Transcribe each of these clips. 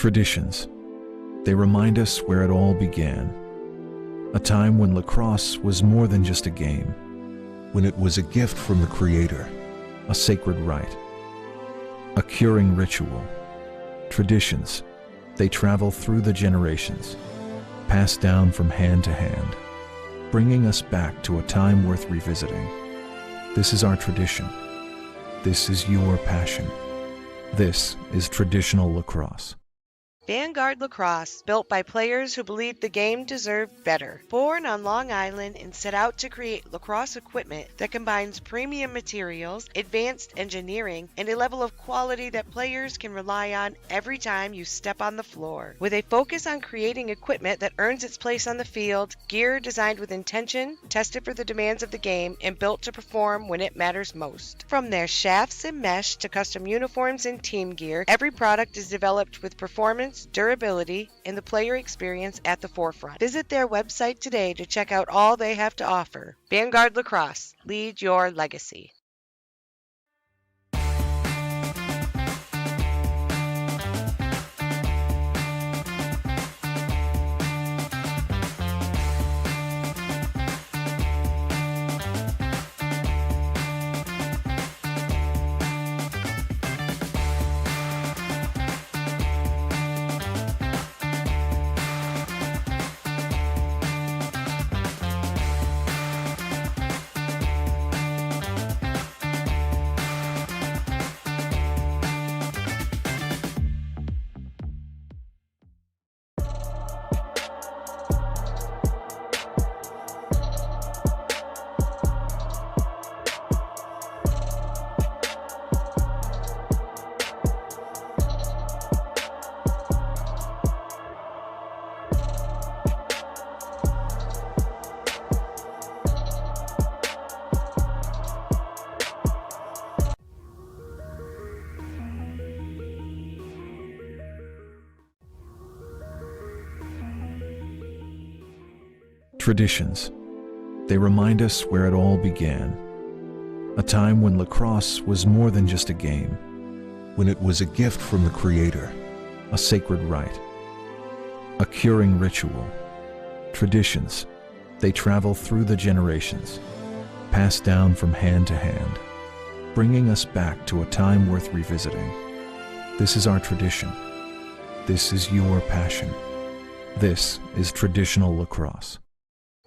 Traditions. They remind us where it all began. A time when lacrosse was more than just a game, when it was a gift from the Creator, a sacred rite, a curing ritual. Traditions. They travel through the generations, passed down from hand to hand, bringing us back to a time worth revisiting. This is our tradition. This is your passion. This is traditional lacrosse. Vanguard Lacrosse, built by players who believed the game deserved better. Born on Long Island and set out to create lacrosse equipment that combines premium materials, advanced engineering, and a level of quality that players can rely on every time you step on the floor. With a focus on creating equipment that earns its place on the field, gear designed with intention, tested for the demands of the game, and built to perform when it matters most. From their shafts and mesh to custom uniforms and team gear, every product is developed with performance, durability, and the player experience at the forefront. Visit their website today to check out all they have to offer. Vanguard Lacrosse, lead your legacy. Traditions. They remind us where it all began. A time when lacrosse was more than just a game, when it was a gift from the Creator, a sacred rite, a curing ritual. Traditions. They travel through the generations, passed down from hand to hand, bringing us back to a time worth revisiting. This is our tradition. This is your passion. This is traditional lacrosse.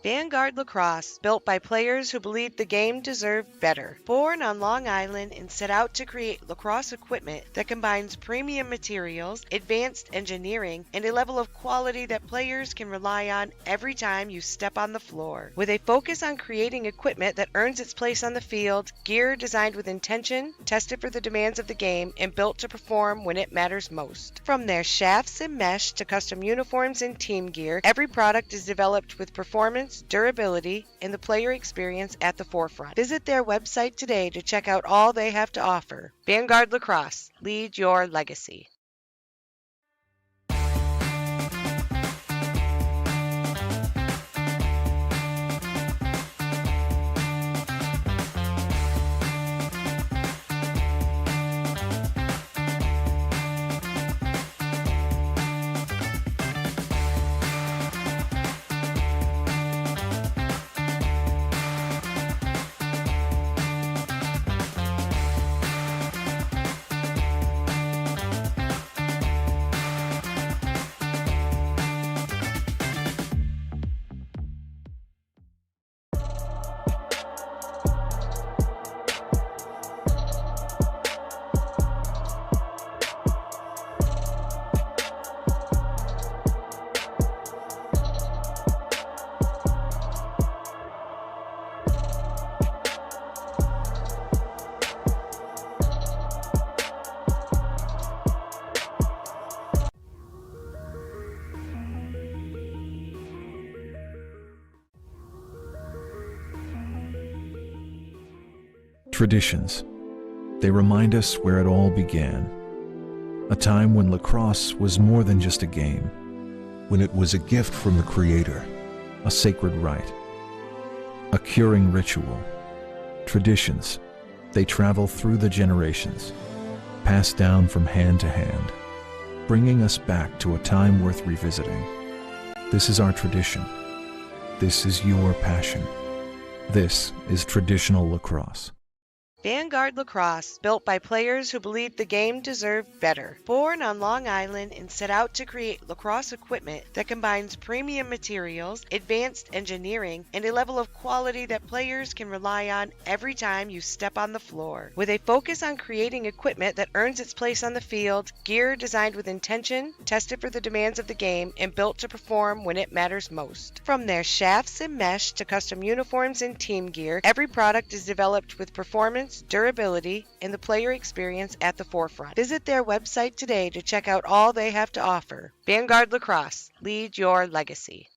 Vanguard Lacrosse, built by players who believed the game deserved better. Born on Long Island and set out to create lacrosse equipment that combines premium materials, advanced engineering, and a level of quality that players can rely on every time you step on the floor. With a focus on creating equipment that earns its place on the field, gear designed with intention, tested for the demands of the game, and built to perform when it matters most. From their shafts and mesh to custom uniforms and team gear, every product is developed with performance, durability, and the player experience at the forefront. Visit their website today to check out all they have to offer. Vanguard Lacrosse, lead your legacy. Traditions. They remind us where it all began. A time when lacrosse was more than just a game, when it was a gift from the Creator, a sacred rite, a curing ritual. Traditions. They travel through the generations, passed down from hand to hand, bringing us back to a time worth revisiting. This is our tradition. This is your passion. This is traditional lacrosse. Vanguard Lacrosse, built by players who believed the game deserved better. Born on Long Island and set out to create lacrosse equipment that combines premium materials, advanced engineering, and a level of quality that players can rely on every time you step on the floor. With a focus on creating equipment that earns its place on the field, gear designed with intention, tested for the demands of the game, and built to perform when it matters most. From their shafts and mesh to custom uniforms and team gear, every product is developed with performance, durability, and the player experience at the forefront. Visit their website today to check out all they have to offer. Vanguard Lacrosse, lead your legacy.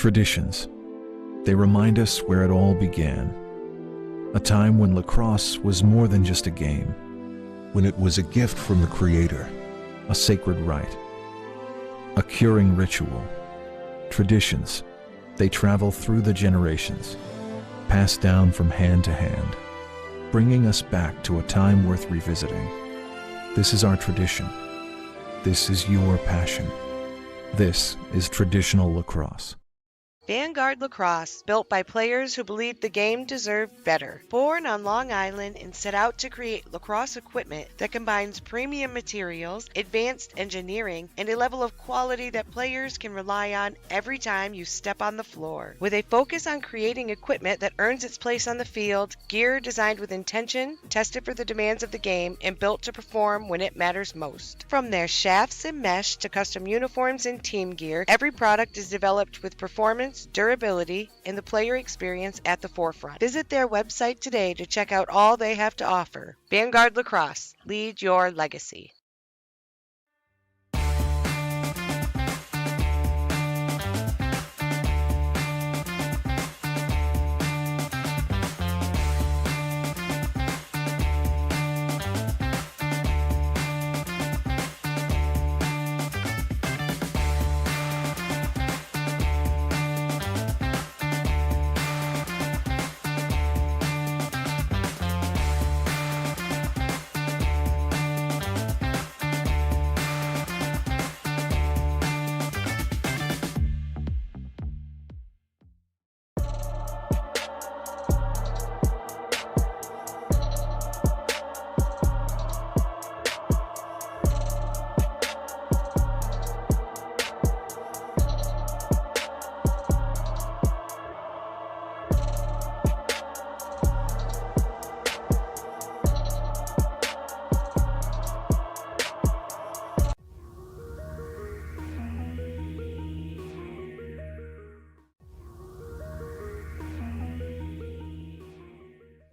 Traditions. They remind us where it all began. A time when lacrosse was more than just a game, when it was a gift from the Creator, a sacred rite, a curing ritual. Traditions. They travel through the generations, passed down from hand to hand, bringing us back to a time worth revisiting. This is our tradition. This is your passion. This is traditional lacrosse. Vanguard Lacrosse, built by players who believed the game deserved better. Born on Long Island and set out to create lacrosse equipment that combines premium materials, advanced engineering, and a level of quality that players can rely on every time you step on the floor. With a focus on creating equipment that earns its place on the field, gear designed with intention, tested for the demands of the game, and built to perform when it matters most. From their shafts and mesh to custom uniforms and team gear, every product is developed with performance, durability, and the player experience at the forefront. Visit their website today to check out all they have to offer. Vanguard Lacrosse, lead your legacy.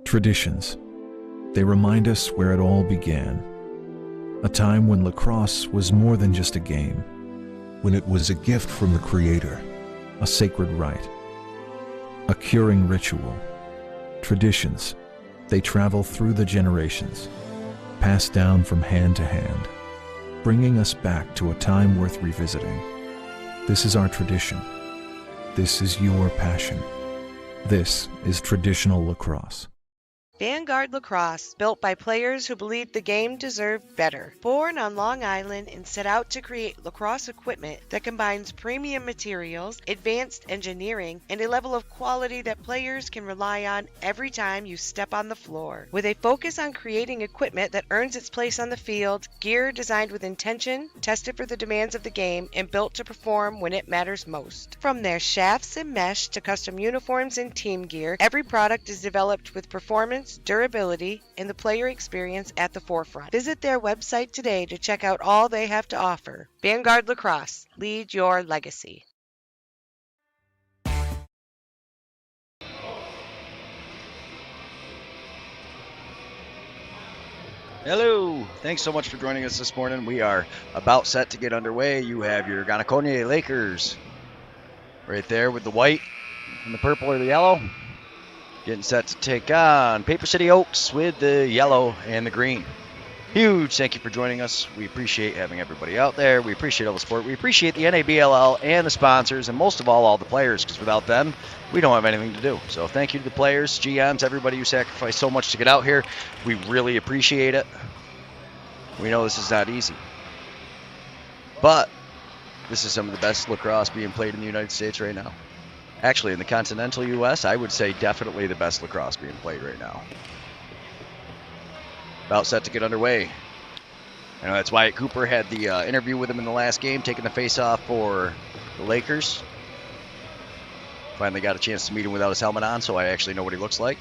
Traditions. They remind us where it all began. A time when lacrosse was more than just a game, when it was a gift from the Creator, a sacred rite, a curing ritual. Traditions. They travel through the generations, passed down from hand to hand, bringing us back to a time worth revisiting. This is our tradition. This is your passion. This is traditional lacrosse. Vanguard Lacrosse, built by players who believed the game deserved better. Born on Long Island and set out to create lacrosse equipment that combines premium materials, advanced engineering, and a level of quality that players can rely on every time you step on the floor. With a focus on creating equipment that earns its place on the field, gear designed with intention, tested for the demands of the game, and built to perform when it matters most. From their shafts and mesh to custom uniforms and team gear, every product is developed with performance, durability, and the player experience at the forefront. Visit their website today to check out all they have to offer. Vanguard Lacrosse, lead your legacy. Hello, thanks so much for joining us this morning. We are about set to get underway. You have your Ganaconia Lakers right there with the white and the purple or the yellow. Getting set to take on Paper City Oaks with the yellow and the green. Huge thank you for joining us. We appreciate having everybody out there. We appreciate all the support. We appreciate the NABLL and the sponsors, and most of all the players, because without them, we don't have anything to do. So thank you to the players, GMs, everybody who sacrificed so much to get out here. We really appreciate it. We know this is not easy. But this is some of the best lacrosse being played in the United States right now. Actually, in the continental U.S., I would say definitely the best lacrosse being played right now. About set to get underway. I know that's Wyatt Cooper had the interview with him in the last game, taking the face-off for the Lakers. Finally got a chance to meet him without his helmet on, so I actually know what he looks like.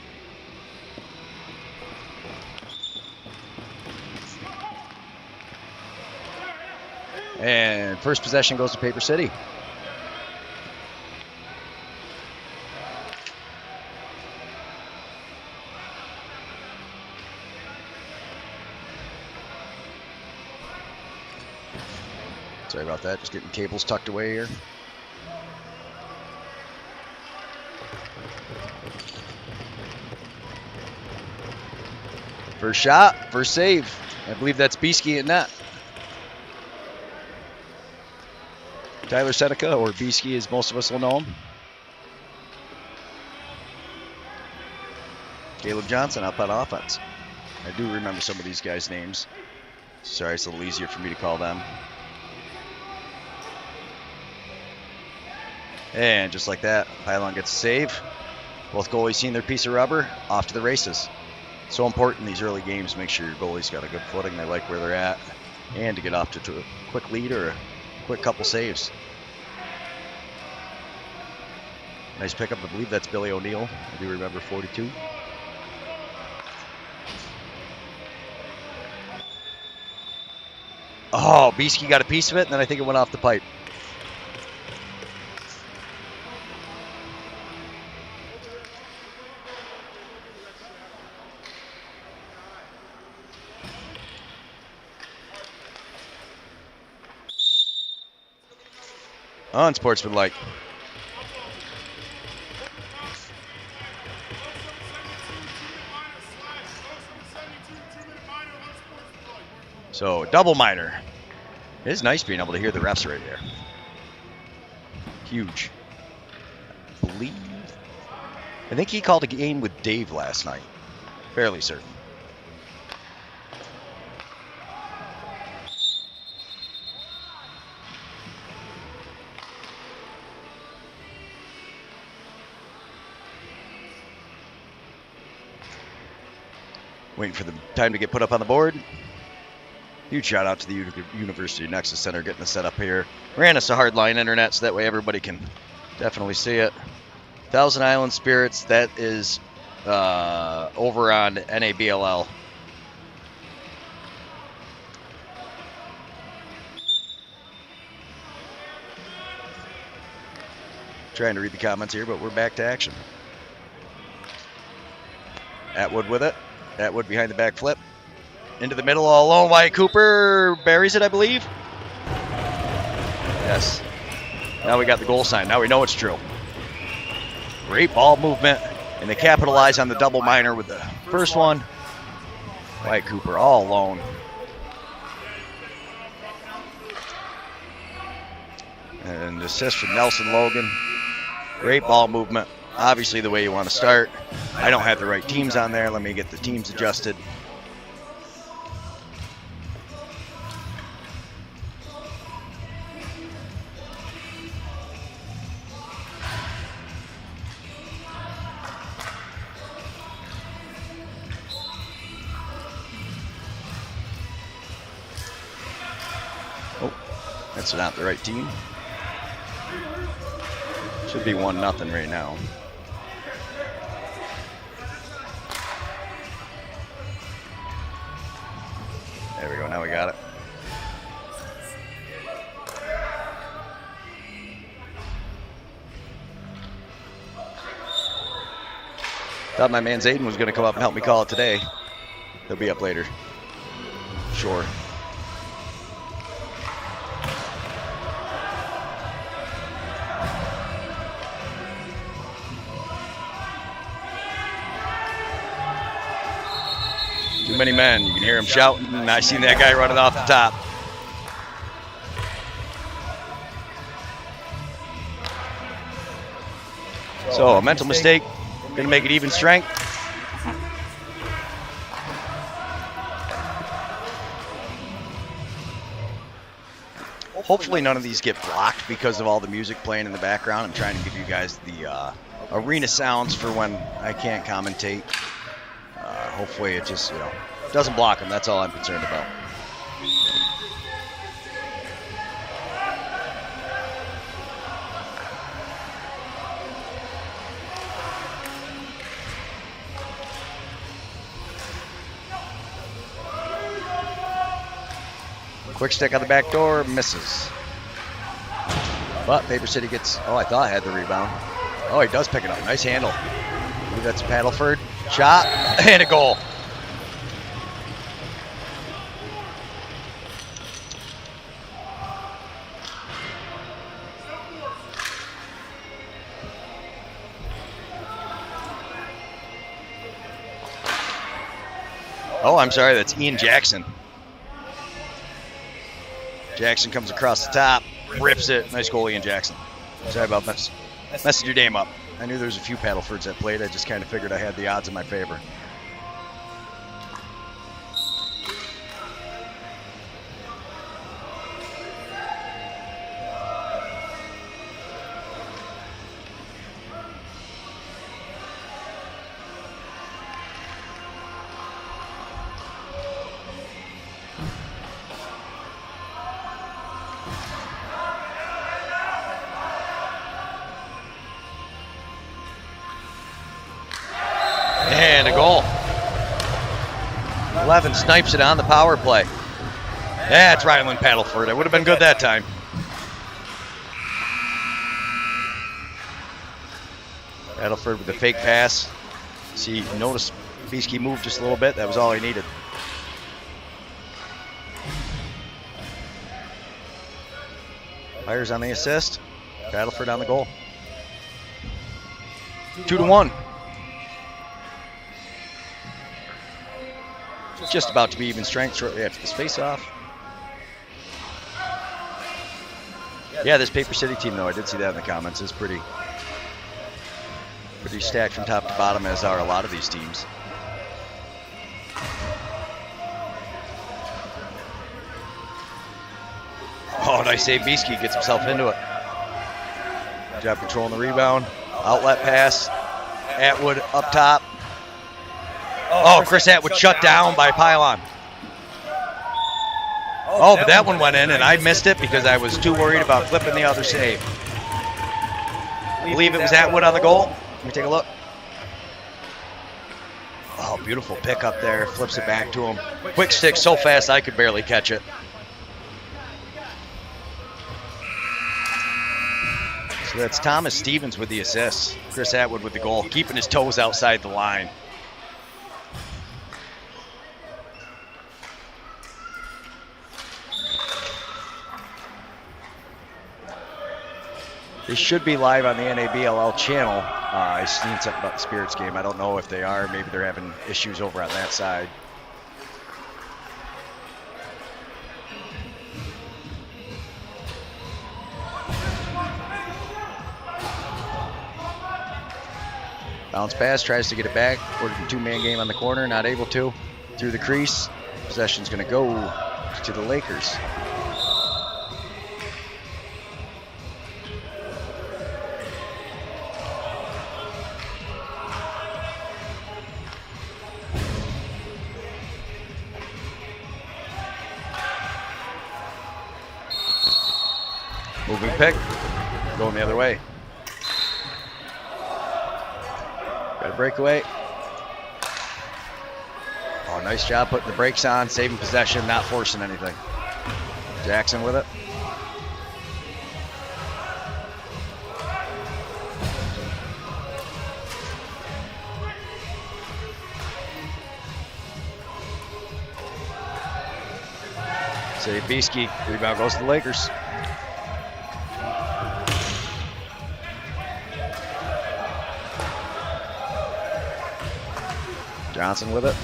And first possession goes to Paper City. Sorry about that, just getting cables tucked away here. First shot, first save. I believe that's Bieske in net. Tyler Seneca, or Bieske as most of us will know him. Caleb Johnson up on offense. I do remember some of these guys' names. Sorry, it's a little easier for me to call them. And just like that, Pylon gets a save. Both goalies seeing their piece of rubber, off to the races. So important in these early games, make sure your goalie's got a good footing, they like where they're at, and to get off to a quick lead or a quick couple saves. Nice pickup, I believe that's Billy O'Neill. I do remember 42. Oh, Bieske got a piece of it, and then I think it went off the pipe. Unsportsmanlike. So, double minor. It is nice being able to hear the refs right there. Huge. I think he called a game with Dave last night. Fairly certain. Waiting for the time to get put up on the board. Huge shout out to the University Nexus Center getting us set up here. Ran us a hardline internet so that way everybody can definitely see it. Thousand Island Spirits, that is over on NABLL. Trying to read the comments here, but we're back to action. Atwood with it. Atwood behind the back flip. Into the middle all alone. Wyatt Cooper buries it, I believe. Yes. Now we got the goal sign. Now we know it's true. Great ball movement. And they capitalize on the double minor with the first one. Wyatt Cooper all alone. And assist from Nelson Logan. Great ball movement. obviously the way you want to start. I don't have the right teams on there. Let me get the teams adjusted. Oh, that's not the right team. Should be 1-0 right now. There we go, now we got it. Thought my man Zayden was going to come up and help me call it today. He'll be up later. Sure. Too many men. You can hear him shouting, and I seen that guy running off the top. So a mental mistake, going to make it even strength. Hopefully none of these get blocked because of all the music playing in the background. I'm trying to give you guys the arena sounds for when I can't commentate. Hopefully it just, doesn't block them. That's all I'm concerned about. Quick stick on the back door, misses. But Paper City gets, I thought I had the rebound. Oh, he does pick it up. Nice handle. I believe that's Paddleford. Shot and a goal. Oh, I'm sorry, that's Ian Jackson. Jackson comes across the top, rips it. Nice goal, Ian Jackson. Sorry about messing your game up. I knew there was a few Paddlefords that played. I just kind of figured I had the odds in my favor. And a goal. 11 snipes it on the power play. That's Ryland Paddleford. It would have been good that time. Paddleford with the fake pass. See, notice Beesky moved just a little bit. That was all he needed. Fires on the assist. Paddleford on the goal. 2-1. Just about to be even strength shortly after this face-off. Yeah, this Paper City team, though, I did see that in the comments, is pretty stacked from top to bottom, as are a lot of these teams. Oh, nice save. Beesky gets himself into it. Good job controlling the rebound. Outlet pass. Atwood up top. Oh, Chris Atwood shut down by Pylon. Oh, but that one went in, and I missed it because I was too worried about flipping the other save. I believe it was Atwood on the goal. Let me take a look. Oh, beautiful pick up there. Flips it back to him. Quick stick so fast I could barely catch it. So that's Thomas Stevens with the assist. Chris Atwood with the goal, keeping his toes outside the line. They should be live on the NABLL channel. I've seen something about the Spirits game. I don't know if they are. Maybe they're having issues over on that side. Bounce pass, tries to get it back. Working two-man game on the corner, not able to. Through the crease. Possession's going to go to the Lakers. Moving pick, going the other way. Got a breakaway. Oh, nice job putting the brakes on, saving possession, not forcing anything. Jackson with it. Save Beaskey. Rebound goes to the Lakers. Johnson with it.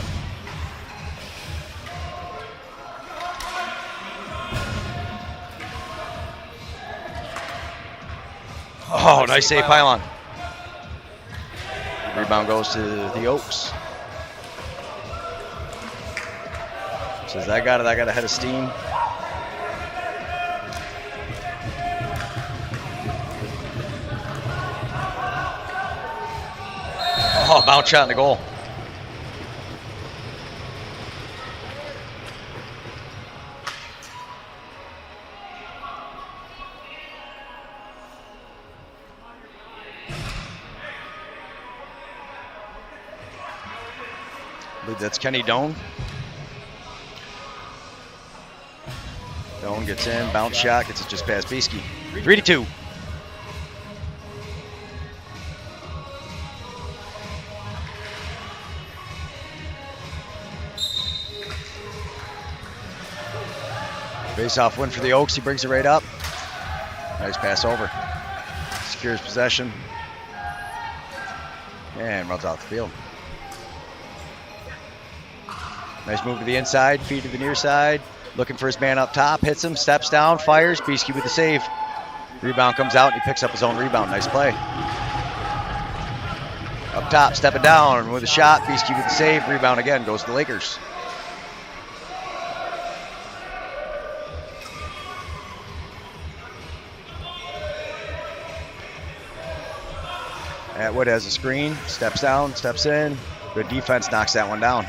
Oh, nice save, Pylon. Rebound goes to the Oaks. Says, I got it, I got a head of steam. Oh, bounce shot in the goal. I believe that's Kenny Doan. Doan gets in, bounce shot, gets it just past Beaskey. 3-2. Face-off win for the Oaks. He brings it right up. Nice pass over. Secures possession. And runs off the field. Nice move to the inside, feed to the near side. Looking for his man up top, hits him, steps down, fires. Beaskey with the save. Rebound comes out, and he picks up his own rebound. Nice play. Up top, stepping down with a shot. Beaskey with the save. Rebound again, goes to the Lakers. Atwood has a screen, steps down, steps in. Good defense, knocks that one down.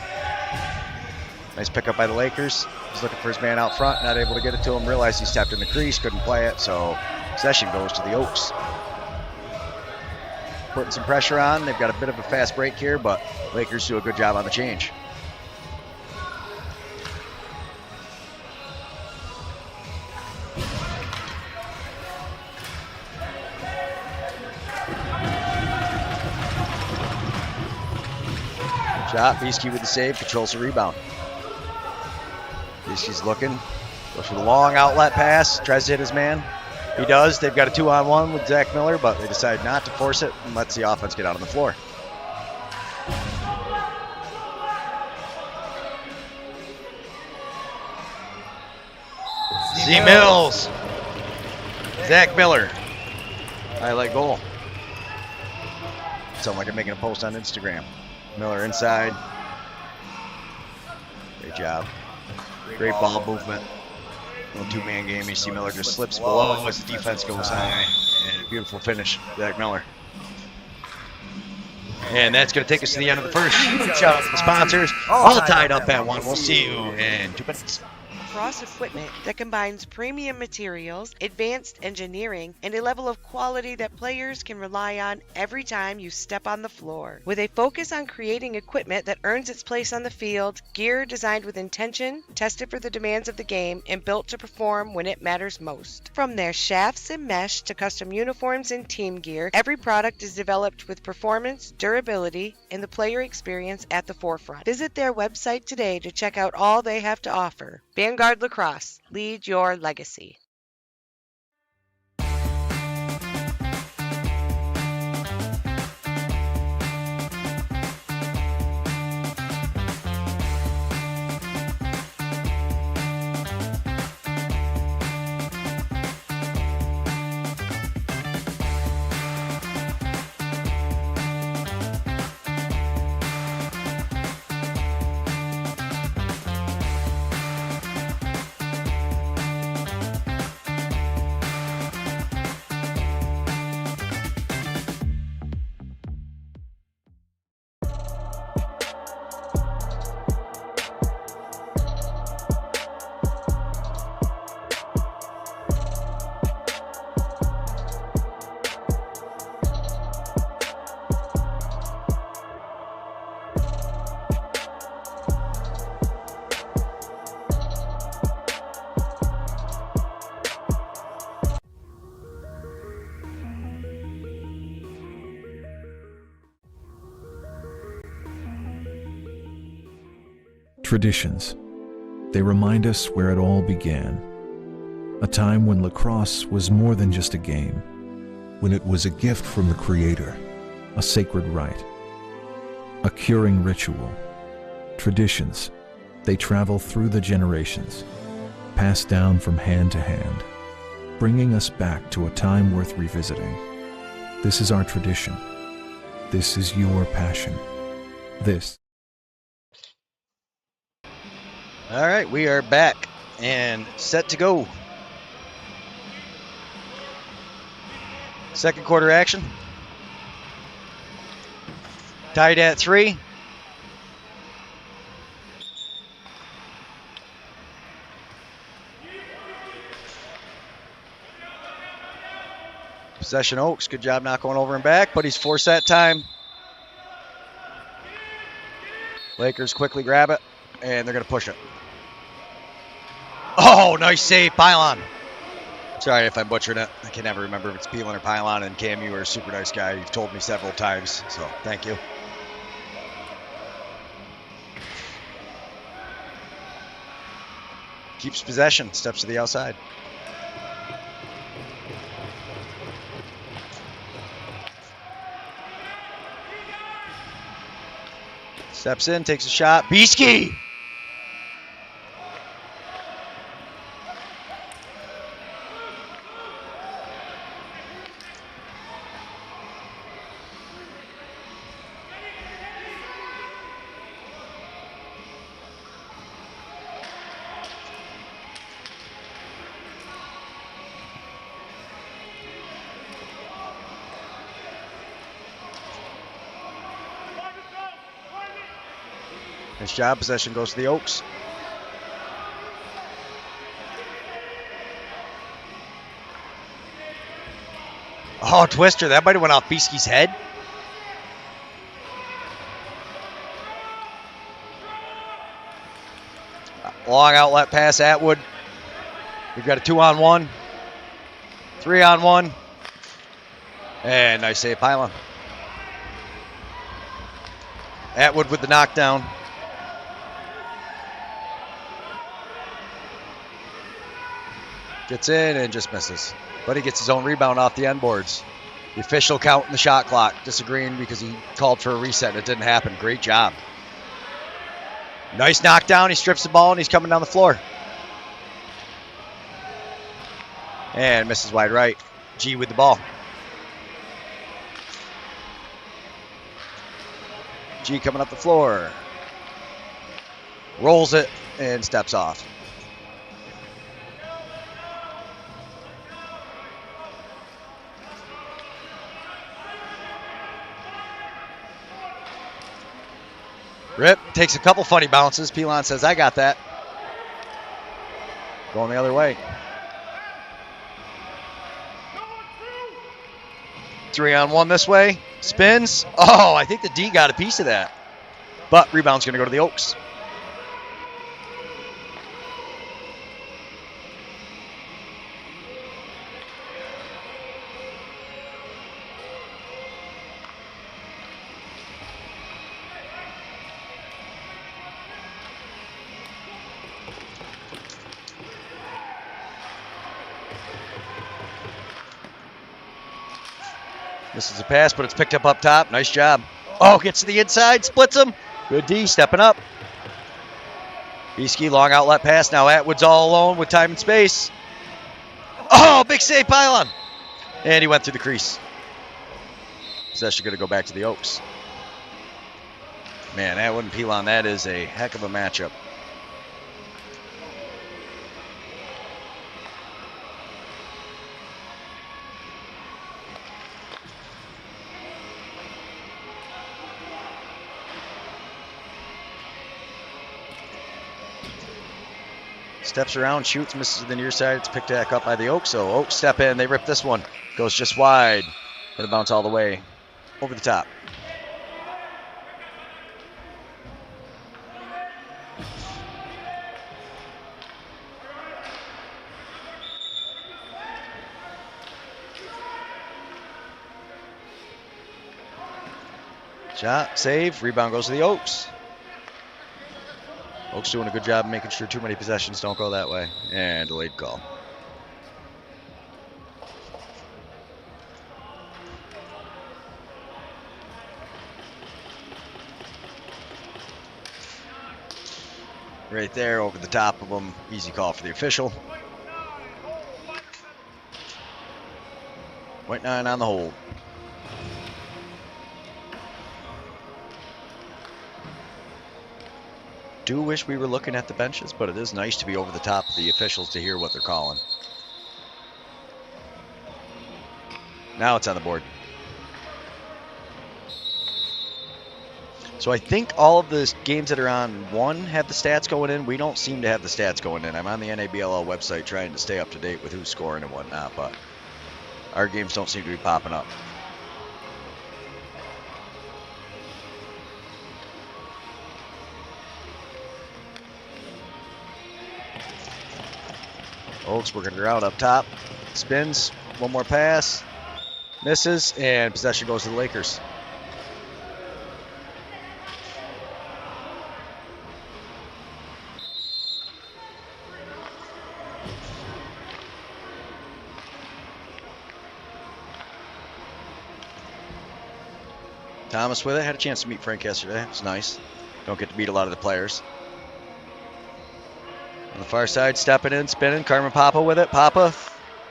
Nice pickup by the Lakers. He's looking for his man out front, not able to get it to him. Realized he stepped in the crease, couldn't play it, so possession goes to the Oaks. Putting some pressure on. They've got a bit of a fast break here, but Lakers do a good job on the change. Shot, Beaskey with the save, controls the rebound. Beaskey's looking, goes for the long outlet pass, tries to hit his man. He does. They've got a 2-on-1 with Zach Miller, but they decide not to force it and lets the offense get out on the floor. Z Mills. Zach Miller. Highlight goal. Sound like I'm making a post on Instagram. Miller inside. Great job. Great ball movement. Little two-man game. You see Miller just slips below as the defense goes high. And a beautiful finish, Zach Miller. And that's going to take us to the end of the first. Shout out to the sponsors. All tied up at 1. We'll see you in 2 minutes. Lacrosse equipment that combines premium materials, advanced engineering, and a level of quality that players can rely on every time you step on the floor. With a focus on creating equipment that earns its place on the field, gear designed with intention, tested for the demands of the game, and built to perform when it matters most. From their shafts and mesh to custom uniforms and team gear, every product is developed with performance, durability, and the player experience at the forefront. Visit their website today to check out all they have to offer. Vanguard Lacrosse, lead your legacy. Traditions. They remind us where it all began. A time when lacrosse was more than just a game, when it was a gift from the Creator, a sacred rite, a curing ritual. Traditions. They travel through the generations, passed down from hand to hand, bringing us back to a time worth revisiting. This is our tradition. This is your passion. This. All right, we are back and set to go. Second quarter action. Tied at 3. Possession Oaks. Good job not going over and back, but he's forced that time. Lakers quickly grab it, and they're going to push it. Oh, nice save, Pylon. Sorry if I'm butchering it. I can never remember if it's Pylon or Pylon, and Cam, you are a super nice guy. You've told me several times, so thank you. Keeps possession, steps to the outside. Steps in, takes a shot. Bieski! Nice job. Possession goes to the Oaks. Oh, twister. That might have went off Bieski's head. Long outlet pass, Atwood. We've got a 2-on-1. 3-on-1. And nice save, Pylon. Atwood with the knockdown. Gets in and just misses. But he gets his own rebound off the end boards. The official count in the shot clock disagreeing because he called for a reset and it didn't happen. Great job. Nice knockdown. He strips the ball and he's coming down the floor. And misses wide right. G with the ball. G coming up the floor. Rolls it and steps off. Rip takes a couple funny bounces. Pilon says, I got that. Going the other way. 3-on-1 this way. Spins. Oh, I think the D got a piece of that. But rebound's going to go to the Oaks. This is a pass, but it's picked up top. Nice job. Oh, gets to the inside, splits him. Good D, stepping up. Bieski, long outlet pass. Now Atwood's all alone with time and space. Oh, big save, Pylon. And he went through the crease. Possession going to go back to the Oaks. Man, Atwood and Pilon, that is a heck of a matchup. Steps around, shoots, misses to the near side. It's picked back up by the Oaks. So Oaks step in. They rip this one. Goes just wide. Gonna bounce all the way over the top. Shot, save, rebound goes to the Oaks. Oaks doing a good job of making sure too many possessions don't go that way. And delayed call. Right there, over the top of them. Easy call for the official. 0.9 on the hold. Do wish we were looking at the benches, but it is nice to be over the top of the officials to hear what they're calling. Now it's on the board. So I think all of the games that are on one have the stats going in. We don't seem to have the stats going in. I'm on the NABLL website trying to stay up to date with who's scoring and whatnot, but our games don't seem to be popping up. Oaks working around up top. Spins. One more pass. Misses. And possession goes to the Lakers. Thomas with it. Had a chance to meet Frank yesterday. It was nice. Don't get to meet a lot of the players. On the far side, stepping in, spinning. Carmen Papa with it. Papa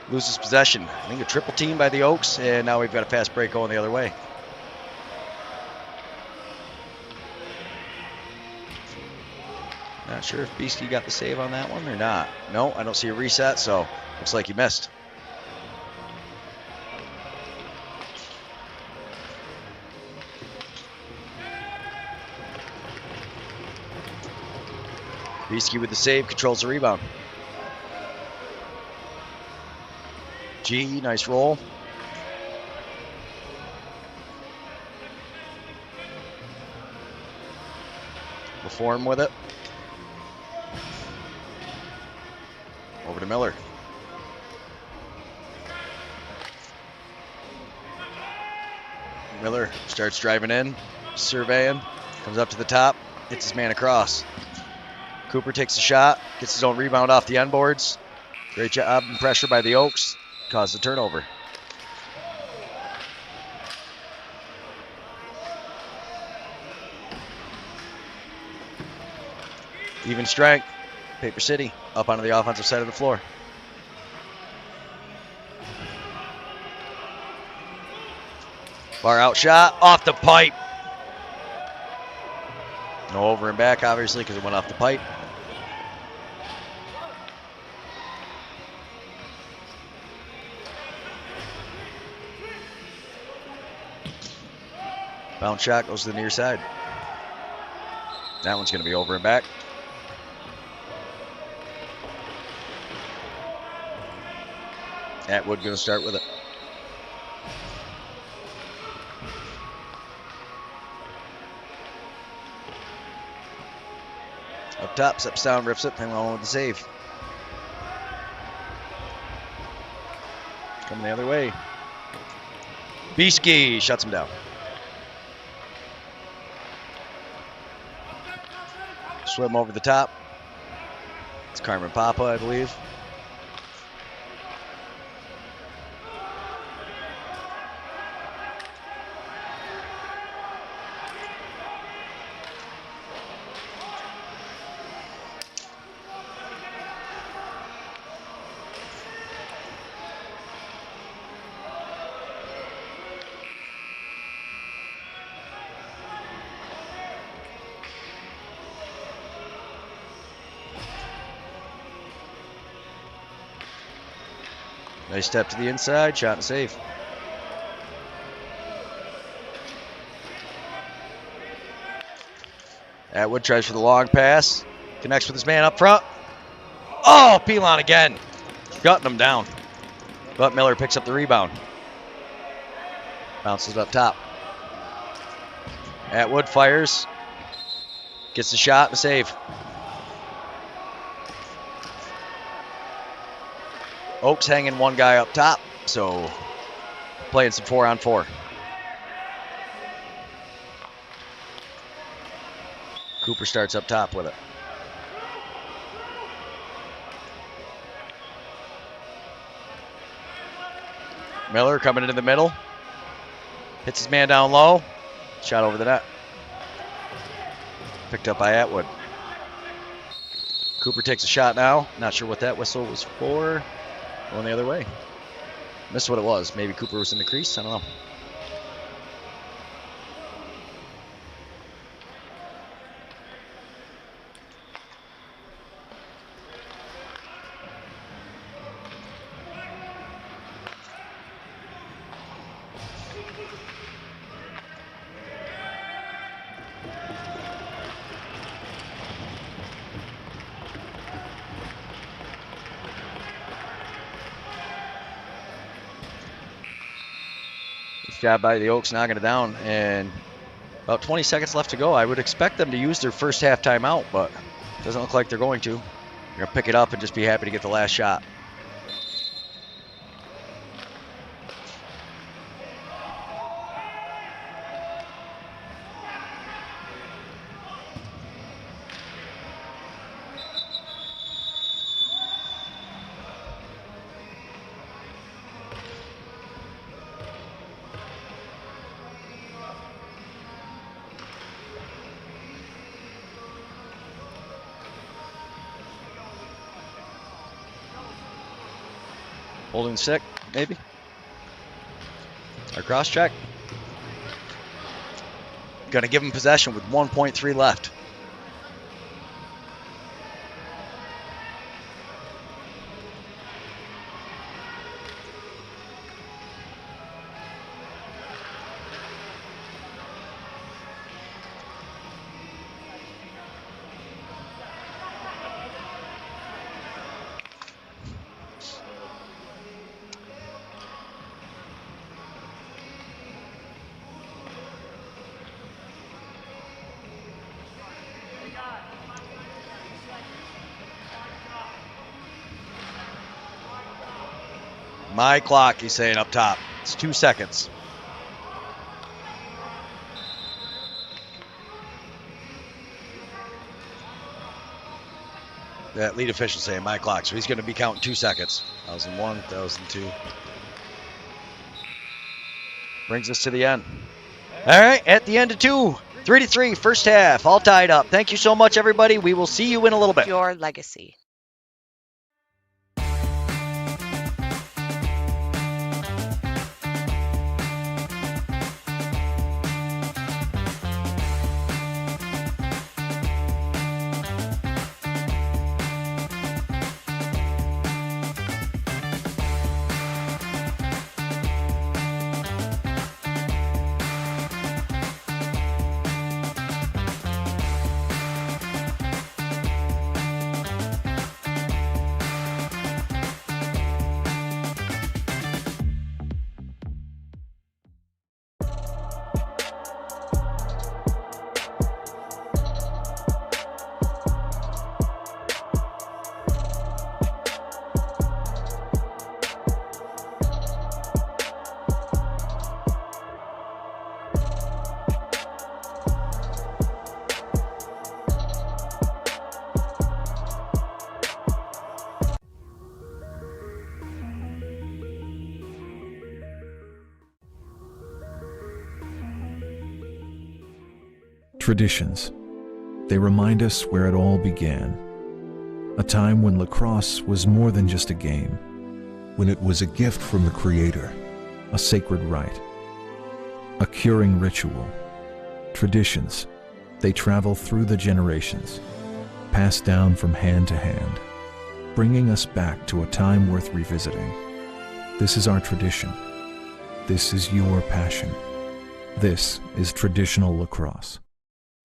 loses possession. I think a triple team by the Oaks, and now we've got a fast break going the other way. Not sure if Beastie got the save on that one or not. No, I don't see a reset, so looks like he missed. Beastie with the save, controls the rebound. G, nice roll. Reform with it. Over to Miller. Miller starts driving in, surveying, comes up to the top, hits his man across. Cooper takes a shot, gets his own rebound off the end boards. Great job and pressure by the Oaks. Caused the turnover. Even strength. Paper City up onto the offensive side of the floor. Far out shot off the pipe. No over and back, obviously, because it went off the pipe. Bounce shot goes to the near side. That one's going to be over and back. Atwood going to start with it. Up top, steps down, rips it, playing along with the save. Coming the other way. Beastie shuts him down. Swim over the top. It's Carmen Papa, I believe. Nice step to the inside, shot and save. Atwood tries for the long pass. Connects with his man up front. Oh, Pelon again. Gutting him down. But Miller picks up the rebound. Bounces up top. Atwood fires. Gets the shot and a save. Oaks hanging one guy up top, so playing some 4-on-4. Cooper starts up top with it. Miller coming into the middle. Hits his man down low. Shot over the net. Picked up by Atwood. Cooper takes a shot now. Not sure what that whistle was for. Going the other way. Missed what it was. Maybe Cooper was in the crease. I don't know. Job by the Oaks knocking it down, and about 20 seconds left to go. I would expect them to use their first half timeout, but it doesn't look like they're going to. They're going to pick it up and just be happy to get the last shot. Holding sick, maybe. Our cross check. Gonna give him possession with 1.3 left. My clock, he's saying up top. It's 2 seconds. That lead official saying my clock, so he's going to be counting 2 seconds. 1,001, 1,002. Brings us to the end. All right, at the end of 2, 3-3, first half, all tied up. Thank you so much, everybody. We will see you in a little bit. Your legacy. Traditions. They remind us where it all began. A time when lacrosse was more than just a game, when it was a gift from the Creator, a sacred rite, a curing ritual. Traditions. They travel through the generations, passed down from hand to hand, bringing us back to a time worth revisiting. This is our tradition. This is your passion. This is traditional lacrosse.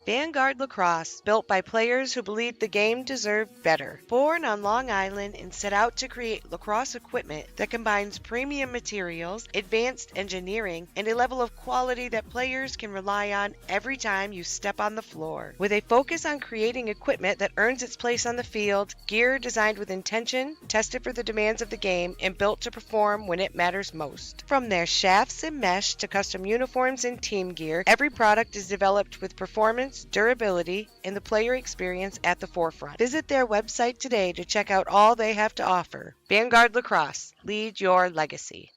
Vanguard Lacrosse, built by players who believed the game deserved better. Born on Long Island and set out to create lacrosse equipment that combines premium materials, advanced engineering, and a level of quality that players can rely on every time you step on the floor. With a focus on creating equipment that earns its place on the field, gear designed with intention, tested for the demands of the game, and built to perform when it matters most. From their shafts and mesh to custom uniforms and team gear, every product is developed with performance, durability, and the player experience at the forefront. Visit their website today to check out all they have to offer. Vanguard Lacrosse, lead your legacy.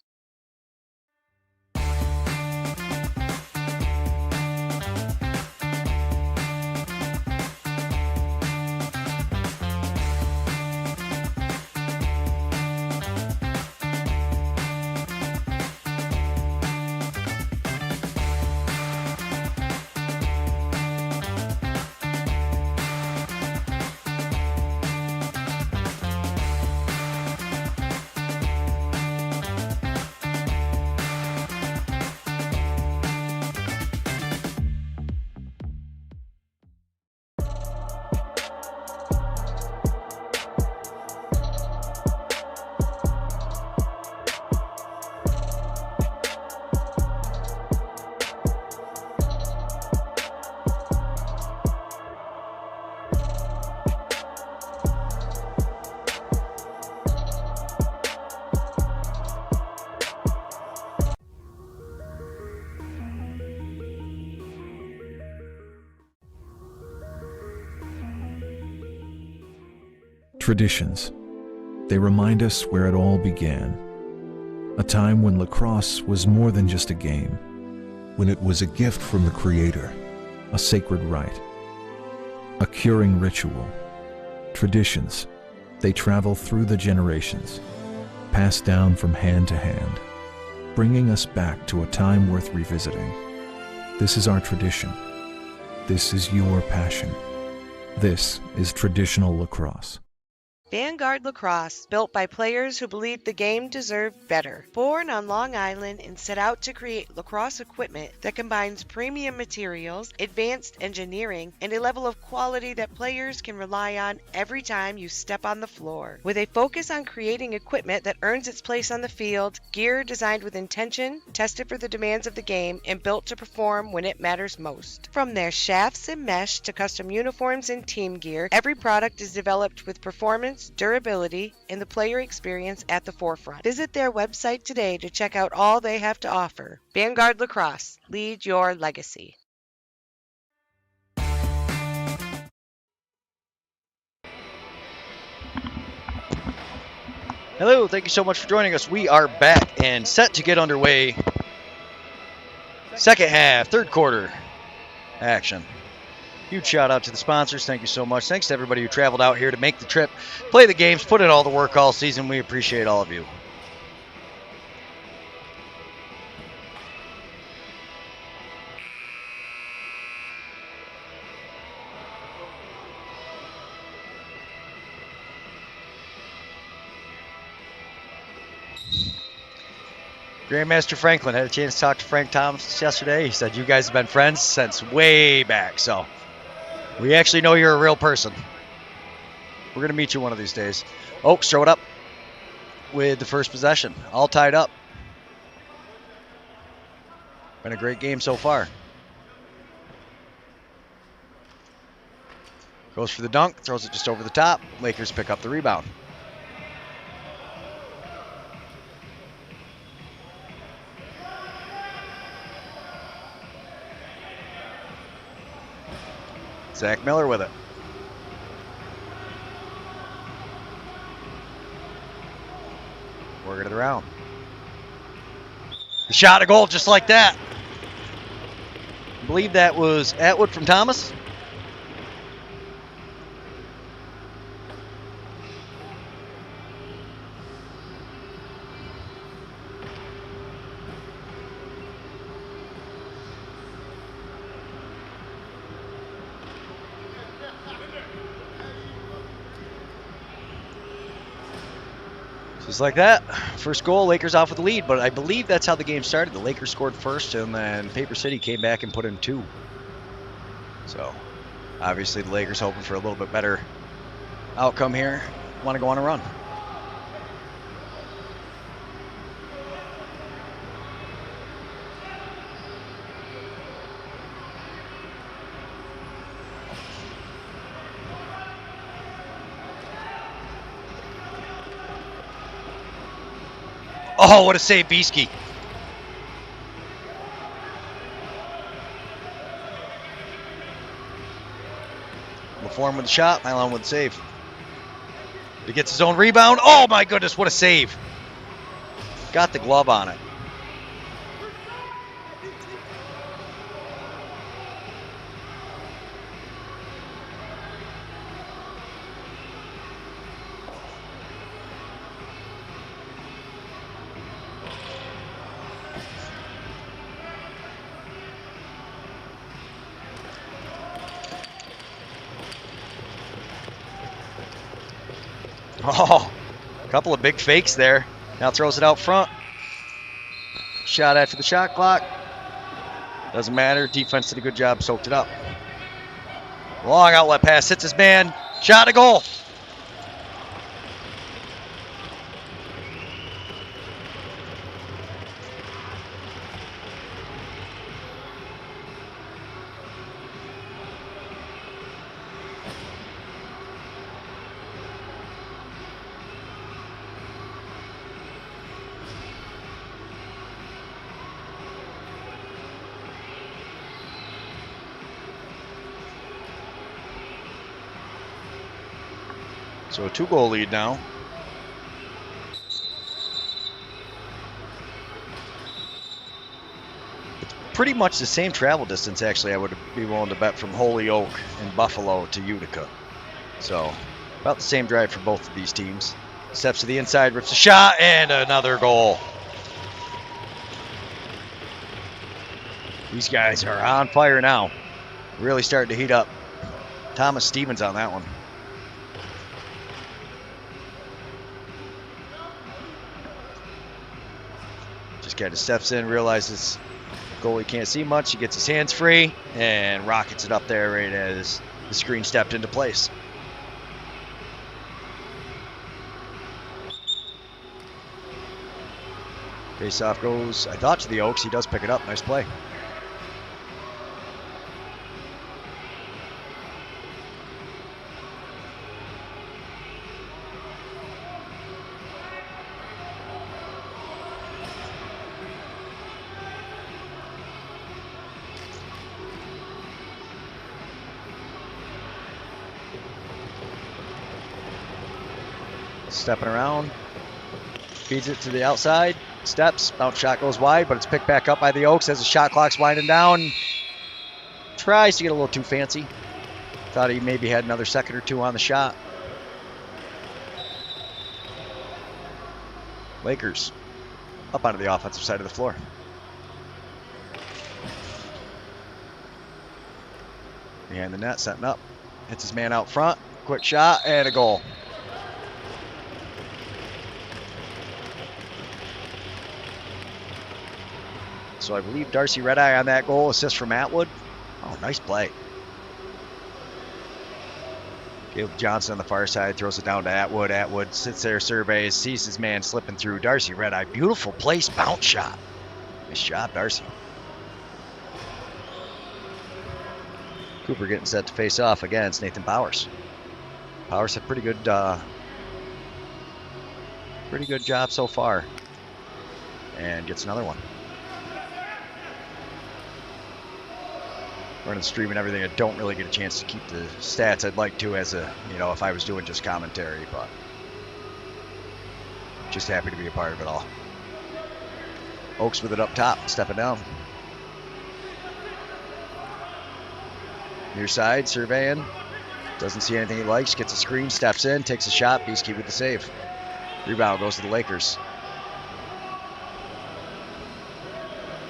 Traditions. They remind us where it all began. A time when lacrosse was more than just a game, when it was a gift from the Creator, a sacred rite, a curing ritual. Traditions. They travel through the generations, passed down from hand to hand, bringing us back to a time worth revisiting. This is our tradition. This is your passion. This is traditional lacrosse. Vanguard Lacrosse, built by players who believed the game deserved better. Born on Long Island and set out to create lacrosse equipment that combines premium materials, advanced engineering, and a level of quality that players can rely on every time you step on the floor. With a focus on creating equipment that earns its place on the field, gear designed with intention, tested for the demands of the game, and built to perform when it matters most. From their shafts and mesh to custom uniforms and team gear, every product is developed with performance, durability, and the player experience at the forefront. Visit their website today to check out all they have to offer. Vanguard Lacrosse, lead your legacy. Hello, thank you so much for joining us. We are back and set to get underway. Second half, third quarter action. Huge shout out to the sponsors. Thank you so much. Thanks to everybody who traveled out here to make the trip, play the games, put in all the work all season. We appreciate all of you. Grandmaster Franklin, had a chance to talk to Frank Thomas yesterday. He said you guys have been friends since way back, so we actually know you're a real person. We're going to meet you one of these days. Oaks showed up with the first possession, all tied up. Been a great game so far. Goes for the dunk, throws it just over the top. Lakers pick up the rebound. Zach Miller with it. Working it around. The shot, a goal just like that. I believe that was Atwood from Thomas. Just like that, first goal, Lakers off with the lead, but I believe that's how the game started. The Lakers scored first, and then Paper City came back and put in two. So, obviously the Lakers hoping for a little bit better outcome here. Want to go on a run. Oh, what a save, Bieski. LaForme with the shot, Mylon with the save. He gets his own rebound. Oh my goodness, what a save. Got the glove on it. Oh, a couple of big fakes there. Now throws it out front. Shot after the shot clock. Doesn't matter. Defense did a good job, soaked it up. Long outlet pass, hits his man. Shot, a goal. So a 2-goal lead now. It's pretty much the same travel distance, actually, I would be willing to bet, from Holyoke and Buffalo to Utica. So about the same drive for both of these teams. Steps to the inside, rips a shot, and another goal. These guys are on fire now. Really starting to heat up. Thomas Stevens on that one. Just kind of steps in, realizes goalie can't see much. He gets his hands free and rockets it up there right as the screen stepped into place. Face-off goes, I thought, to the Oaks. He does pick it up. Nice play. Stepping around, feeds it to the outside, steps, bounce shot goes wide, but it's picked back up by the Oaks as the shot clock's winding down. Tries to get a little too fancy. Thought he maybe had another second or two on the shot. Lakers up onto the offensive side of the floor. Behind the net, setting up. Hits his man out front. Quick shot and a goal. So I believe Darcy Redeye on that goal, assist from Atwood. Oh, nice play. Caleb Johnson on the far side throws it down to Atwood. Atwood sits there, surveys, sees his man slipping through. Darcy Redeye, beautiful place, bounce shot. Nice job, Darcy. Cooper getting set to face off against Nathan Powers. Powers had pretty good job so far, and gets another one. Running the stream and everything, I don't really get a chance to keep the stats I'd like to as a, if I was doing just commentary, but just happy to be a part of it all. Oaks with it up top, stepping down. Near side, surveying. Doesn't see anything he likes, gets a screen, steps in, takes a shot, Beaskey with the save. Rebound goes to the Lakers.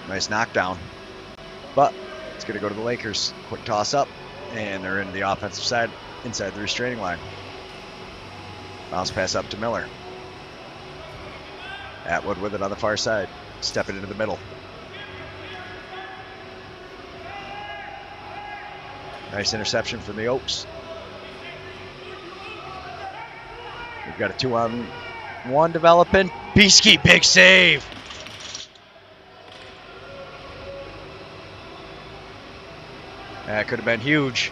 Nice knockdown. But it's going to go to the Lakers. Quick toss up, and they're into the offensive side, inside the restraining line. Bounce pass up to Miller. Atwood with it on the far side, stepping into the middle. Nice interception from the Oaks. We've got a 2-on-1 developing. Beaskey, big save. That could have been huge.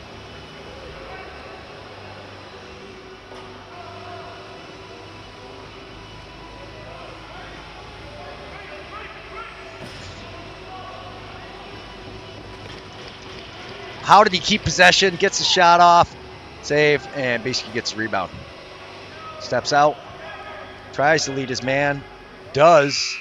How did he keep possession? Gets the shot off. Save, and Beaskey gets the rebound. Steps out. Tries to lead his man. Does.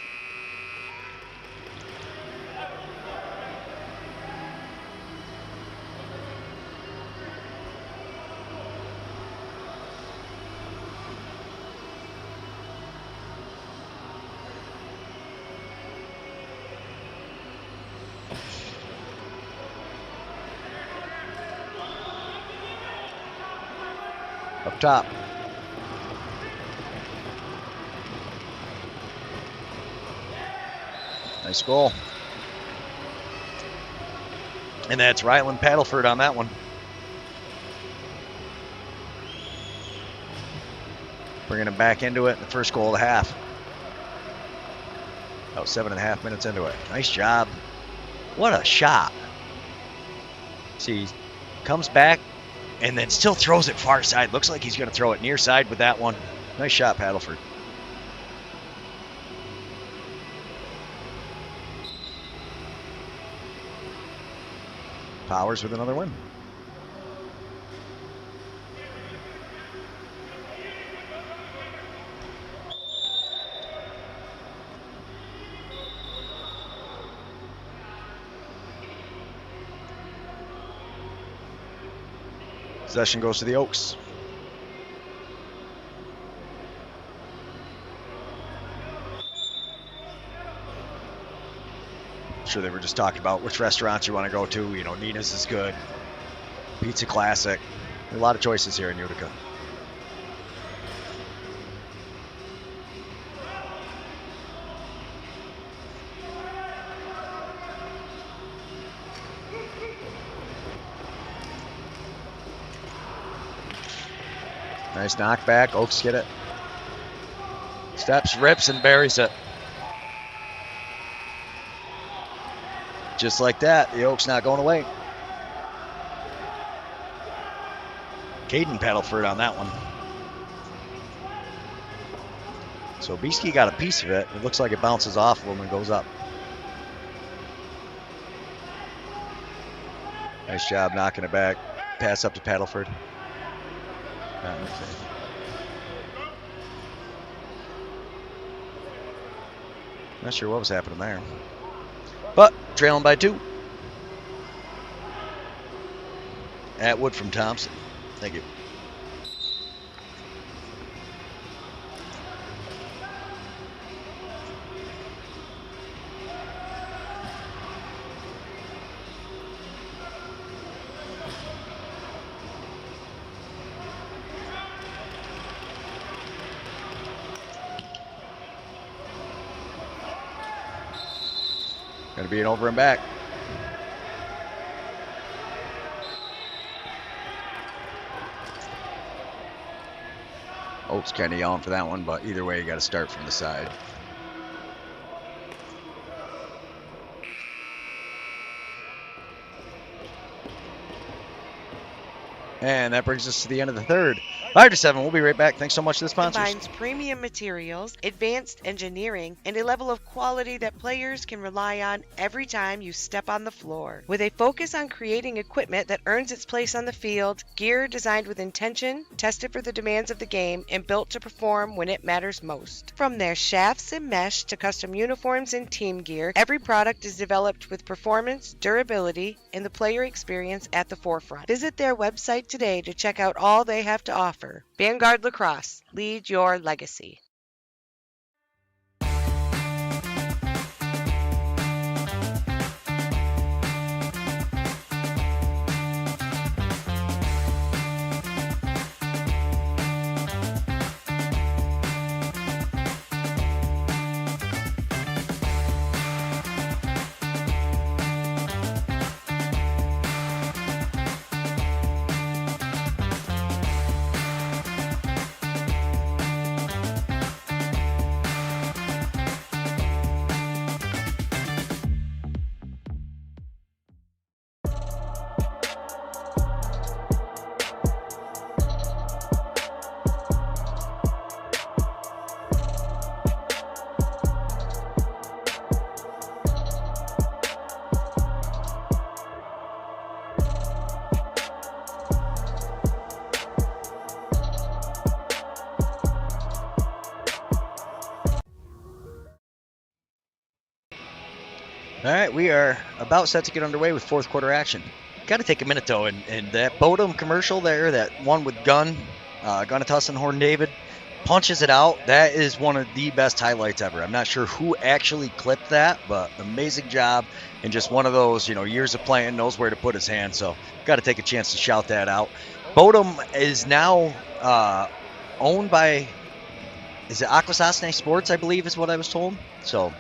Up top. Nice goal. And that's Ryland Paddleford on that one. Bringing him back into it in the first goal of the half. About 7.5 minutes into it. Nice job. What a shot. See, comes back and then still throws it far side. Looks like he's going to throw it near side with that one. Nice shot, Paddleford. Powers with another win. Possession goes to the Oaks. I'm sure they were just talking about which restaurants you want to go to. You know, Nina's is good. Pizza Classic. A lot of choices here in Utica. Nice knockback. Oaks get it. Steps, rips, and buries it. Just like that, the Oaks not going away. Caden Paddleford on that one. So Beaskey got a piece of it. It looks like it bounces off when it goes up. Nice job knocking it back. Pass up to Paddleford. Not sure what was happening there. But trailing by 2. Atwood from Thompson. Thank you. Going to be an over and back. Oaks kind of yelling for that one, but either way, you got to start from the side. And that brings us to the end of the third. 5-7. We'll be right back. Thanks so much to the sponsors. Combines premium materials, advanced engineering, and a level of quality that players can rely on every time you step on the floor. With a focus on creating equipment that earns its place on the field, gear designed with intention, tested for the demands of the game, and built to perform when it matters most. From their shafts and mesh to custom uniforms and team gear, every product is developed with performance, durability, and the player experience at the forefront. Visit their website today to check out all they have to offer. Vanguard Lacrosse, lead your legacy. All right, we are about set to get underway with fourth quarter action. Got to take a minute, though, and that Bodum commercial there, that one with Gunnatus and Horn David, punches it out. That is one of the best highlights ever. I'm not sure who actually clipped that, but amazing job. And just one of those, years of playing, knows where to put his hand. So got to take a chance to shout that out. Bodum is now owned by, is it Aquasasne Sports, I believe is what I was told. So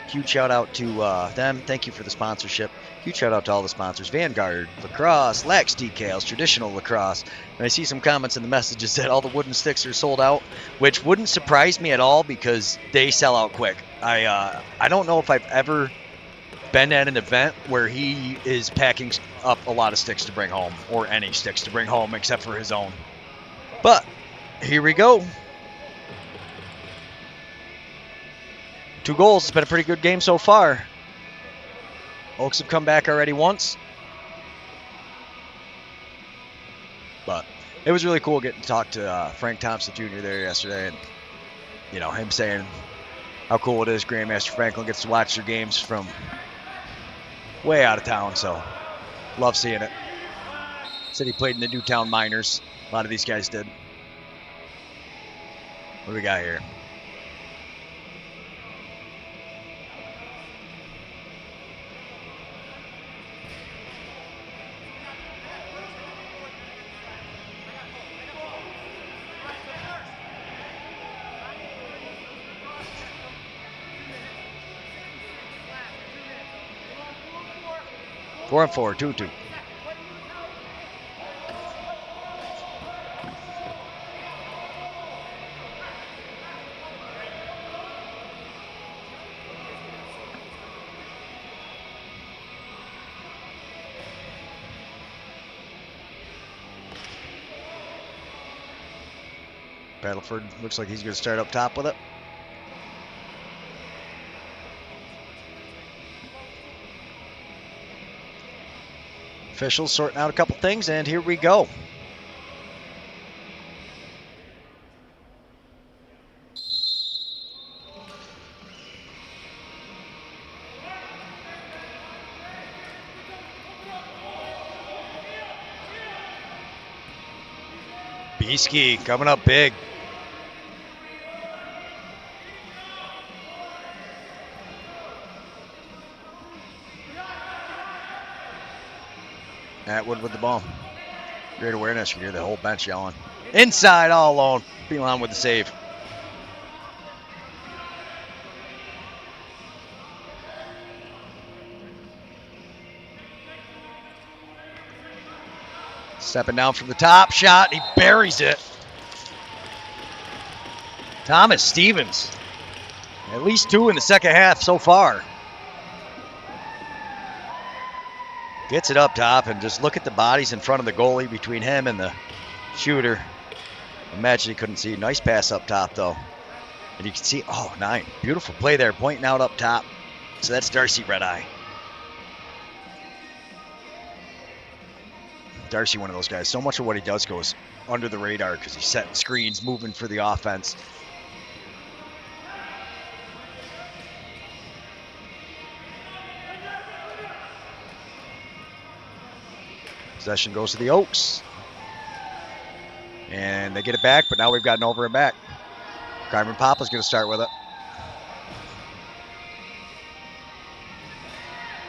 huge shout out to them. Thank you for the sponsorship. Huge shout out to all the sponsors. Vanguard, Lacrosse, Lax Decals, Traditional Lacrosse. And I see some comments in the messages that all the wooden sticks are sold out, which wouldn't surprise me at all because they sell out quick. I don't know if I've ever been at an event where he is packing up a lot of sticks to bring home, or any sticks to bring home except for his own. But here we go. 2 goals. It's been a pretty good game so far. Oaks have come back already once. But it was really cool getting to talk to Frank Thompson Jr. there yesterday. And, him saying how cool it is Grandmaster Franklin gets to watch their games from way out of town. So, love seeing it. Said he played in the Newtown Miners. A lot of these guys did. What do we got here? Four and four, 2-2. Battleford looks like he's going to start up top with it. Officials sorting out a couple things, and here we go. Beaskey coming up big. Atwood with the ball. Great awareness. You can hear the whole bench yelling. Inside all alone. Beeline with the save. Stepping down from the top. Shot. He buries it. Thomas Stevens. At least 2 in the second half so far. Gets it up top, and just look at the bodies in front of the goalie between him and the shooter. Imagine he couldn't see. Nice pass up top, though. And you can see, 9. Beautiful play there, pointing out up top. So that's Darcy Red Eye. Darcy, one of those guys. So much of what he does goes under the radar because he's setting screens, moving for the offense. Possession goes to the Oaks. And they get it back, but now we've got an over and back. Carmen Papa's going to start with it.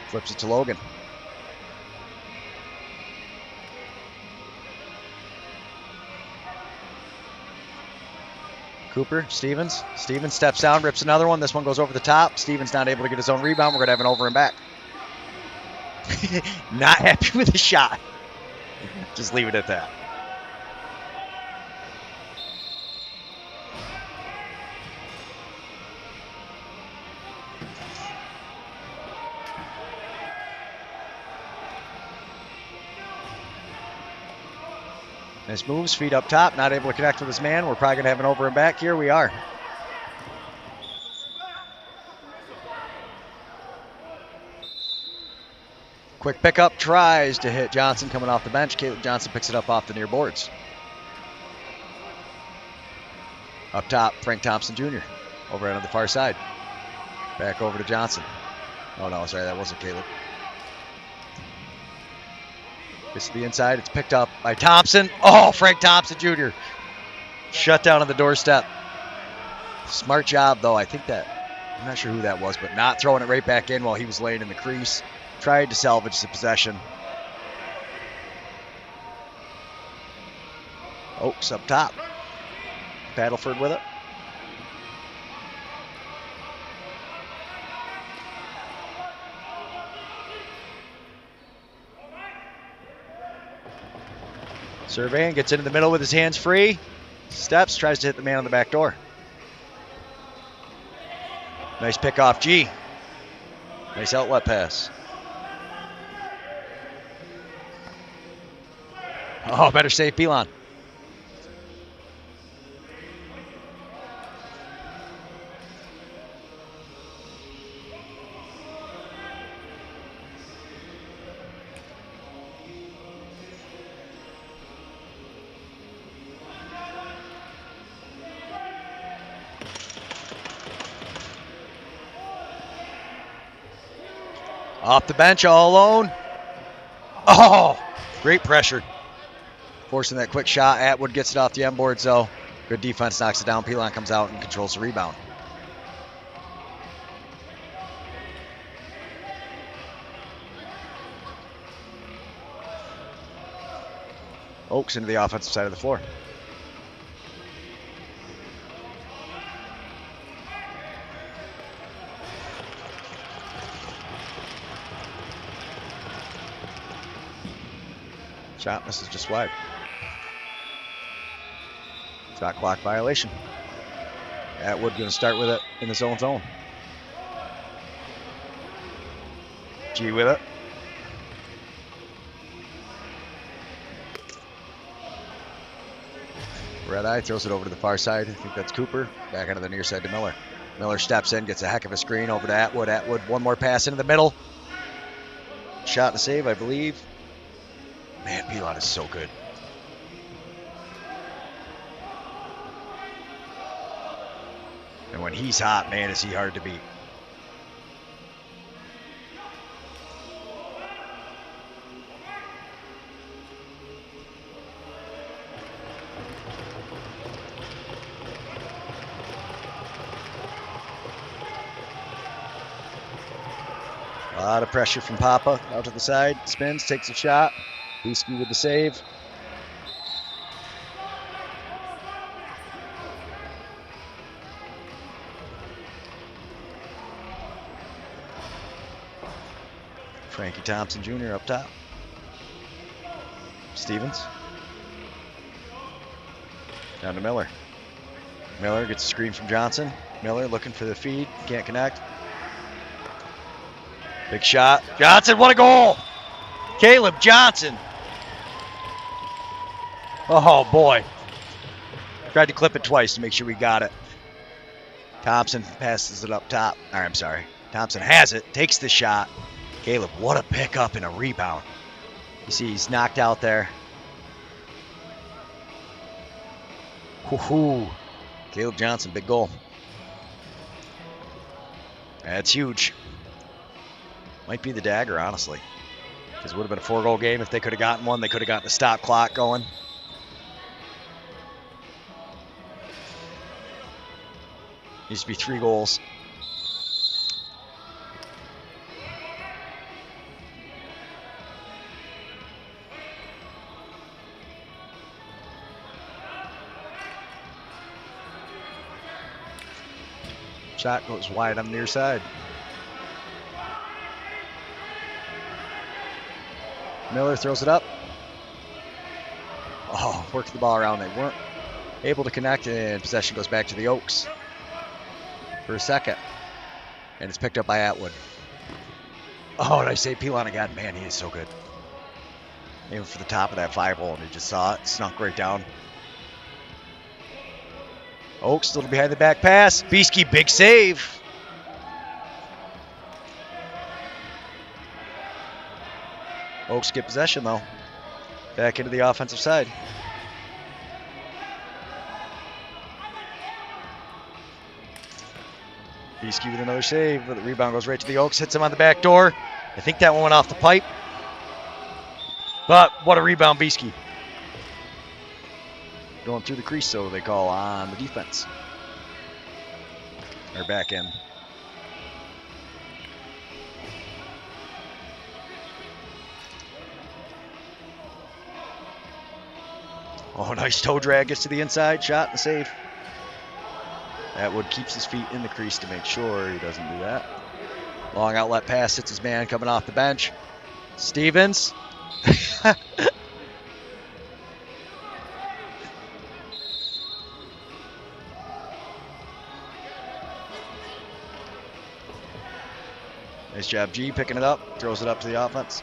Flips it to Logan. Cooper, Stevens. Stevens steps down, rips another one. This one goes over the top. Stevens not able to get his own rebound. We're going to have an over and back. Not happy with the shot. Just leave it at that. Nice moves, feet up top, not able to connect with his man. We're probably going to have an over and back. Here we are. Quick pickup, tries to hit Johnson coming off the bench. Caleb Johnson picks it up off the near boards. Up top, Frank Thompson Jr. over on the far side. Back over to Johnson. Oh no, sorry, that wasn't Caleb. Gets to the inside, it's picked up by Thompson. Oh, Frank Thompson Jr. Shut down on the doorstep. Smart job though, I think that, I'm not sure who that was, but not throwing it right back in while he was laying in the crease. Tried to salvage the possession. Oaks up top. Battleford with it. Surveying, gets into the middle with his hands free. Steps, tries to hit the man on the back door. Nice pick off G. Nice outlet pass. Oh, better save Belon. Off the bench all alone. Oh, great pressure. Forcing that quick shot. Atwood gets it off the end boards, though. Good defense, knocks it down. Pilon comes out and controls the rebound. Oaks into the offensive side of the floor. Shot misses just wide. Shot clock violation. Atwood going to start with it in his own zone. G with it. Red Eye throws it over to the far side. I think that's Cooper. Back out of the near side to Miller. Miller steps in, gets a heck of a screen over to Atwood. Atwood, one more pass into the middle. Shot and a save, I believe. Man, Pilon is so good. And when he's hot, man, is he hard to beat. A lot of pressure from Papa out to the side. Spins, takes a shot. Beaskey with the save. Frankie Thompson Jr. up top. Stevens. Down to Miller. Miller gets a screen from Johnson. Miller looking for the feed. Can't connect. Big shot. Johnson, what a goal! Caleb Johnson. Oh, boy. Tried to clip it twice to make sure we got it. Thompson passes it up top. I'm sorry. Thompson has it, takes the shot. Caleb, what a pickup and a rebound. You see he's knocked out there. Woohoo. Caleb Johnson, big goal. That's huge. Might be the dagger, honestly. Because it would have been a 4-goal game if they could have gotten one. They could have gotten the stop clock going. Needs to be 3 goals. Shot goes wide on the near side. Miller throws it up. Oh, worked the ball around. They weren't able to connect, and possession goes back to the Oaks for a second. And it's picked up by Atwood. Oh, and I say Pilon again. Man, he is so good. Aiming for the top of that 5-hole, and he just saw it. Snuck right down. Oaks a little behind the back pass. Beaskey, big save. Oaks get possession, though. Back into the offensive side. Beaskey with another save, but the rebound goes right to the Oaks. Hits him on the back door. I think that one went off the pipe. But what a rebound, Beaskey. Going through the crease, so they call on the defense. Or back end. Oh, nice toe drag, gets to the inside, shot and save. Atwood keeps his feet in the crease to make sure he doesn't do that. Long outlet pass, hits his man coming off the bench. Stevens. Nice job, G, picking it up, throws it up to the offense.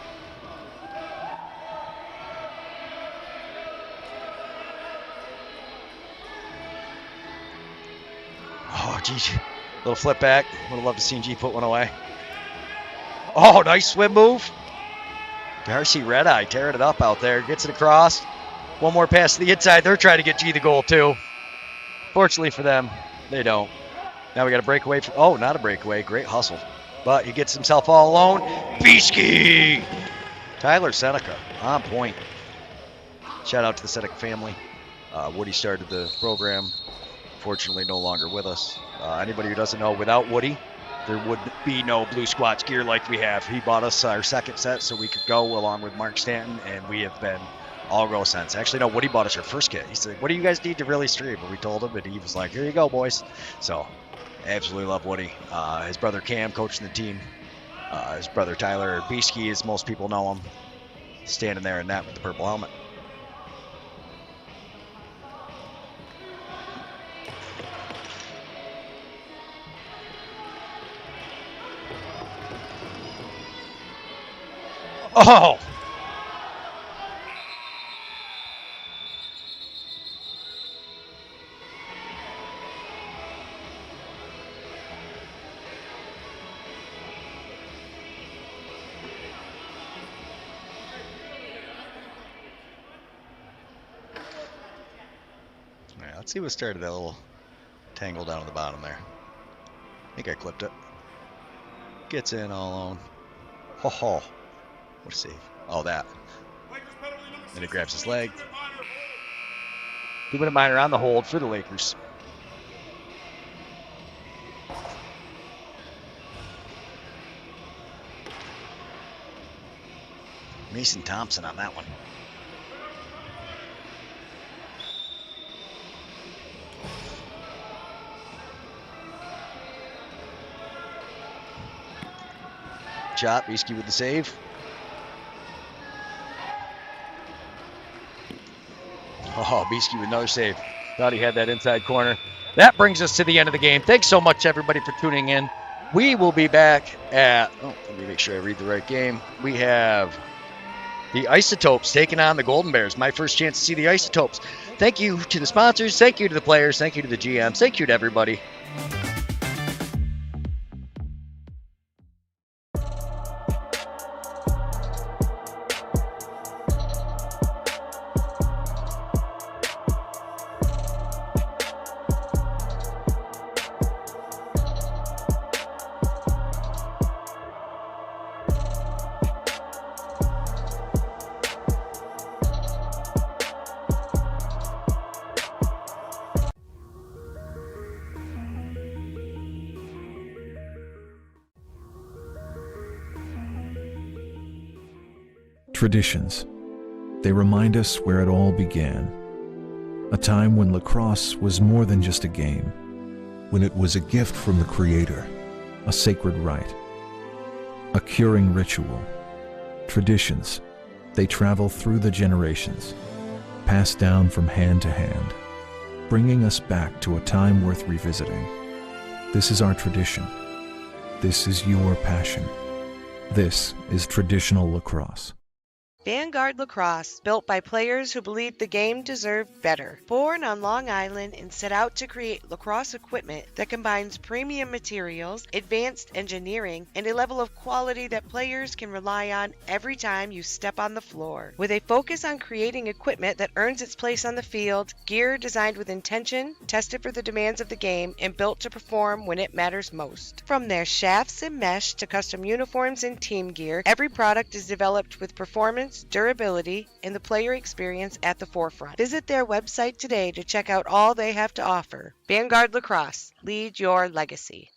Oh, G, little flip back. Would have loved to see G put one away. Oh, nice swim move. Darcy Red Eye tearing it up out there. Gets it across. One more pass to the inside. They're trying to get G the goal, too. Fortunately for them, they don't. Now we got a breakaway. Oh, not a breakaway. Great hustle. But he gets himself all alone. Beaskey! Tyler Seneca on point. Shout out to the Seneca family. Woody started the program. Fortunately, no longer with us. Anybody who doesn't know, without Woody, there would be no Blue Squatch gear like we have. He bought us our second set so we could go along with Mark Stanton, and we have been all go since. Actually, no, Woody bought us our first kit. He said, "What do you guys need to really stream?" And we told him, and he was like, "Here you go, boys." So, absolutely love Woody. His brother Cam coaching the team. His brother Tyler, or Beesky, as most people know him, standing there in that with the purple helmet. Oh! Yeah, let's see what started that little tangle down at the bottom there. I think I clipped it. Gets in all alone. Ho ho. What a save. Oh, that. Then he grabs his leg. 2-minute minor on the hold for the Lakers. Mason Thompson on that one. Shot, Beesky with the save. Oh, Beesky with another save. Thought he had that inside corner. That brings us to the end of the game. Thanks so much, everybody, for tuning in. We will be back at, let me make sure I read the right game. We have the Isotopes taking on the Golden Bears. My first chance to see the Isotopes. Thank you to the sponsors. Thank you to the players. Thank you to the GMs. Thank you to everybody. Traditions. They remind us where it all began. A time when lacrosse was more than just a game, when it was a gift from the Creator, a sacred rite, a curing ritual. Traditions. They travel through the generations, passed down from hand to hand, bringing us back to a time worth revisiting. This is our tradition. This is your passion. This is traditional lacrosse. Vanguard Lacrosse, built by players who believed the game deserved better. Born on Long Island and set out to create lacrosse equipment that combines premium materials, advanced engineering, and a level of quality that players can rely on every time you step on the floor. With a focus on creating equipment that earns its place on the field, gear designed with intention, tested for the demands of the game, and built to perform when it matters most. From their shafts and mesh to custom uniforms and team gear, every product is developed with performance, durability, and the player experience at the forefront. Visit their website today to check out all they have to offer. Vanguard Lacrosse, lead your legacy.